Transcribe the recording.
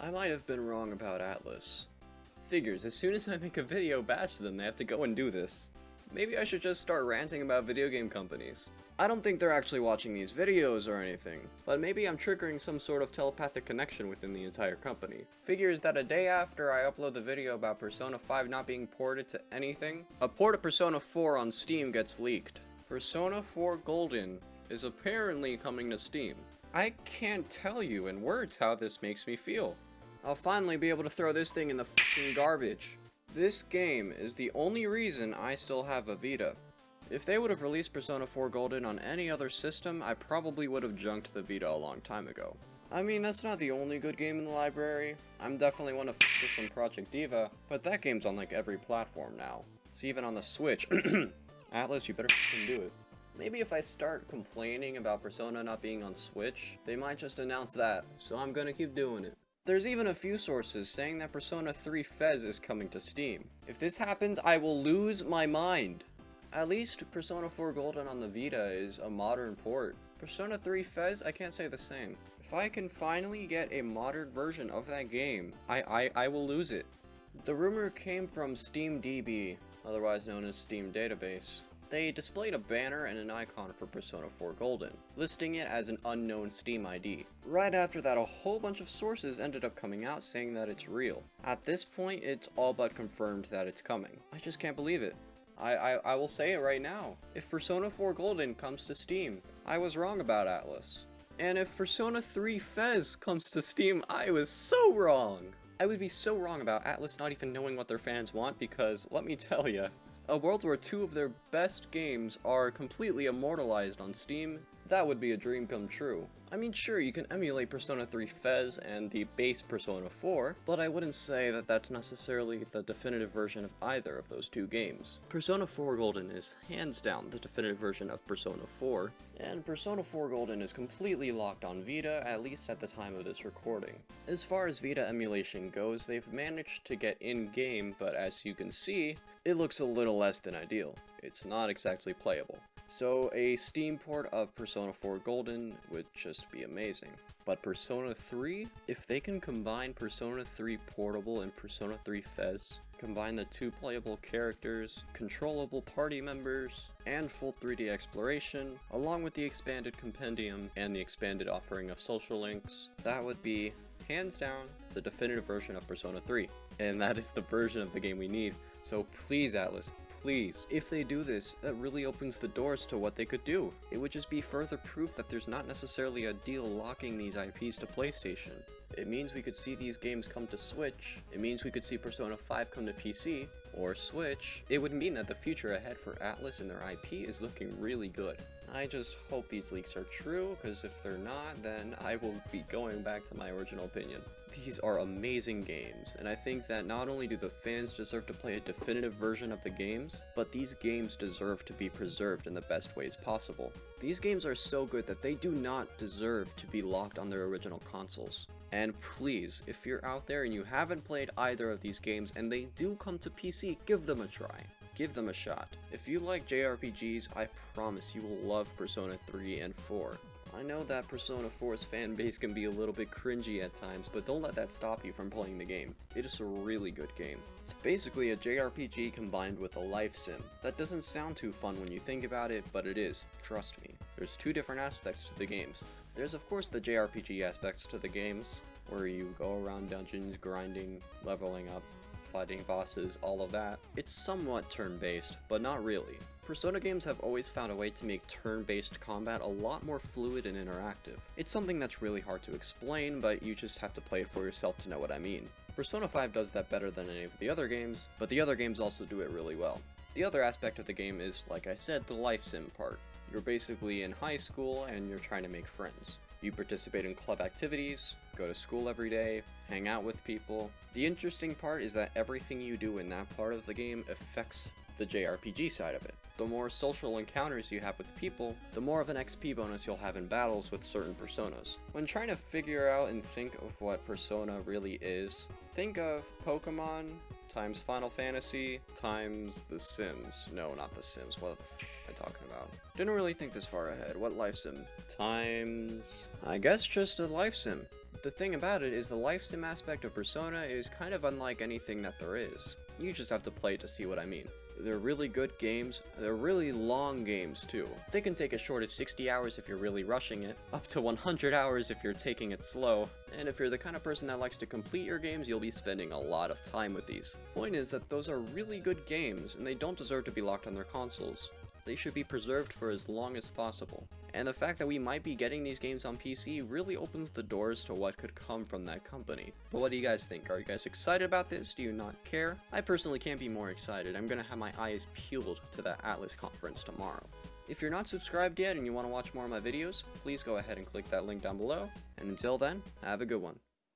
I might have been wrong about Atlus. Figures, as soon as I make a video bash them, they have to go and do this. Maybe I should just start ranting about video game companies. I don't think they're actually watching these videos or anything, but maybe I'm triggering some sort of telepathic connection within the entire company. Figures that a day after I upload the video about Persona 5 not being ported to anything, a port of Persona 4 on Steam gets leaked. Persona 4 Golden is apparently coming to Steam. I can't tell you in words how this makes me feel. I'll finally be able to throw this thing in the fucking garbage. This game is the only reason I still have a Vita. If they would have released Persona 4 Golden on any other system, I probably would have junked the Vita a long time ago. I mean, that's not the only good game in the library. I'm definitely one to f with some Project Diva, but that game's on like every platform now. It's even on the Switch. Atlus, you better f***ing do it. Maybe if I start complaining about Persona not being on Switch, they might just announce that, so I'm gonna keep doing it. There's even a few sources saying that Persona 3 Fez is coming to Steam. If this happens, I will lose my mind. At least Persona 4 Golden on the Vita is a modern port. Persona 3 Fez, I can't say the same. If I can finally get a modern version of that game, I will lose it. The rumor came from SteamDB, otherwise known as Steam Database. They displayed a banner and an icon for Persona 4 Golden, listing it as an unknown Steam ID. Right after that, a whole bunch of sources ended up coming out saying that it's real. At this point, it's all but confirmed that it's coming. I just can't believe it. I will say it right now. If Persona 4 Golden comes to Steam, I was wrong about Atlus. And if Persona 3 Fez comes to Steam, I was so wrong. I would be so wrong about Atlus not even knowing what their fans want because, let me tell ya, a world where two of their best games are completely immortalized on Steam, that would be a dream come true. I mean, sure, you can emulate Persona 3 Fez and the base Persona 4, but I wouldn't say that that's necessarily the definitive version of either of those two games. Persona 4 Golden is hands down the definitive version of Persona 4, and Persona 4 Golden is completely locked on Vita, at least at the time of this recording. As far as Vita emulation goes, they've managed to get in-game, but as you can see, it looks a little less than ideal. It's not exactly playable. So a Steam port of Persona 4 Golden would just be amazing. But Persona 3, if they can combine Persona 3 Portable and Persona 3 Fez, combine the two playable characters, controllable party members, and full 3D exploration, along with the expanded compendium and the expanded offering of social links, that would be, hands down, the definitive version of Persona 3. And that is the version of the game we need. So please, Atlus, please, if they do this, that really opens the doors to what they could do. It would just be further proof that there's not necessarily a deal locking these IPs to PlayStation. It means we could see these games come to Switch. It means we could see Persona 5 come to PC, or Switch. It would mean that the future ahead for Atlus and their IP is looking really good. I just hope these leaks are true, because if they're not, then I will be going back to my original opinion. These are amazing games, and I think that not only do the fans deserve to play a definitive version of the games, but these games deserve to be preserved in the best ways possible. These games are so good that they do not deserve to be locked on their original consoles. And please, if you're out there and you haven't played either of these games and they do come to PC, give them a try. Give them a shot. If you like JRPGs, I promise you will love Persona 3 and 4. I know that Persona 4's fan base can be a little bit cringy at times, but don't let that stop you from playing the game. It is a really good game. It's basically a JRPG combined with a life sim. That doesn't sound too fun when you think about it, but it is. Trust me. There's two different aspects to the games. There's of course the JRPG aspects to the games, where you go around dungeons, grinding, leveling up, fighting bosses, all of that. It's somewhat turn-based, but not really. Persona games have always found a way to make turn-based combat a lot more fluid and interactive. It's something that's really hard to explain, but you just have to play it for yourself to know what I mean. Persona 5 does that better than any of the other games, but the other games also do it really well. The other aspect of the game is, like I said, the life sim part. You're basically in high school and you're trying to make friends. You participate in club activities, go to school every day, hang out with people. The interesting part is that everything you do in that part of the game affects the JRPG side of it. The more social encounters you have with people, the more of an XP bonus you'll have in battles with certain personas. When trying to figure out and think of what Persona really is, think of Pokemon times Final Fantasy times The Sims. No, not The Sims. What the f am I talking about? Didn't really think this far ahead. What life sim? Times, I guess just a life sim. the thing about it is the life sim aspect of Persona is kind of unlike anything that there is. You just have to play to see what I mean. They're really good games, they're really long games too. They can take as short as 60 hours if you're really rushing it, up to 100 hours if you're taking it slow, and if you're the kind of person that likes to complete your games, you'll be spending a lot of time with these. Point is that those are really good games, and they don't deserve to be locked on their consoles. They should be preserved for as long as possible. And the fact that we might be getting these games on PC really opens the doors to what could come from that company. But what do you guys think? Are you guys excited about this? Do you not care? I personally can't be more excited. I'm gonna have my eyes peeled to that Atlus conference tomorrow. If you're not subscribed yet and you want to watch more of my videos, please go ahead and click that link down below. And until then, have a good one.